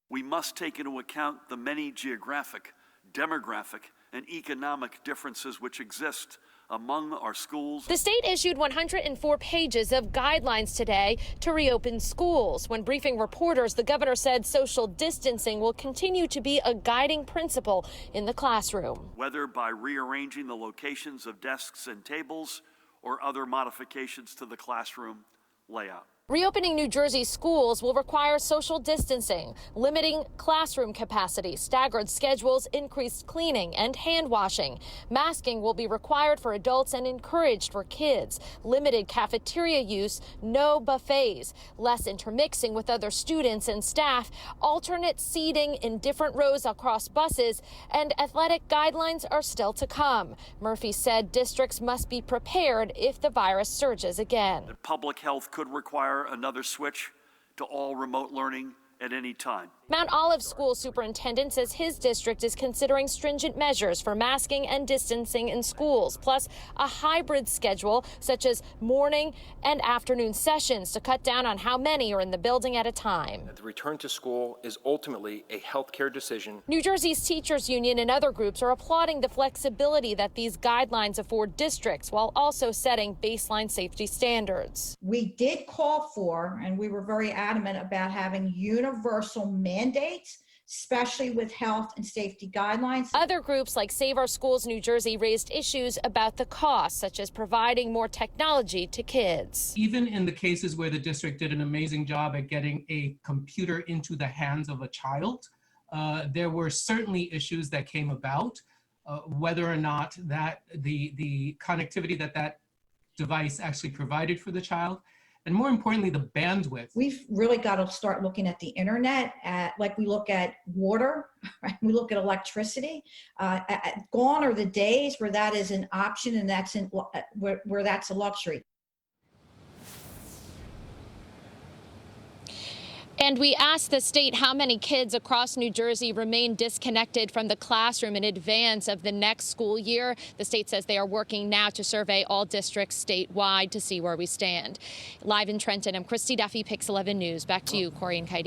We must take into account the many geographic, demographic, and economic differences which exist among our schools. The state issued 104 pages of guidelines today to reopen schools. When briefing reporters, the governor said social distancing will continue to be a guiding principle in the classroom. Whether by rearranging the locations of desks and tables or other modifications to the classroom layout. Reopening New Jersey schools will require social distancing, limiting classroom capacity, staggered schedules, increased cleaning and hand washing. Masking will be required for adults and encouraged for kids. Limited cafeteria use, no buffets, less intermixing with other students and staff, alternate seating in different rows across buses, and athletic guidelines are still to come. Murphy said districts must be prepared if the virus surges again. Public health could require another switch to all remote learning at any time. Mount Olive School Superintendent says his district is considering stringent measures for masking and distancing in schools, plus a hybrid schedule such as morning and afternoon sessions to cut down on how many are in the building at a time. The return to school is ultimately a healthcare decision. New Jersey's teachers union and other groups are applauding the flexibility that these guidelines afford districts while also setting baseline safety standards. We did call for, and we were very adamant about having universal mandates, especially with health and safety guidelines. Other groups like Save Our Schools New Jersey raised issues about the cost, such as providing more technology to kids. Even in the cases where the district did an amazing job at getting a computer into the hands of a child, there were certainly issues that came about, whether or not that the connectivity that device actually provided for the child, and more importantly, the bandwidth. We've really got to start looking at the internet like we look at water, right? We look at electricity. Gone are the days where that is an option and that's where that's a luxury. And we asked the state how many kids across New Jersey remain disconnected from the classroom in advance of the next school year. The state says they are working now to survey all districts statewide to see where we stand. Live in Trenton, I'm Christy Duffy, Pix 11 News. Back to you, Corey and Katie.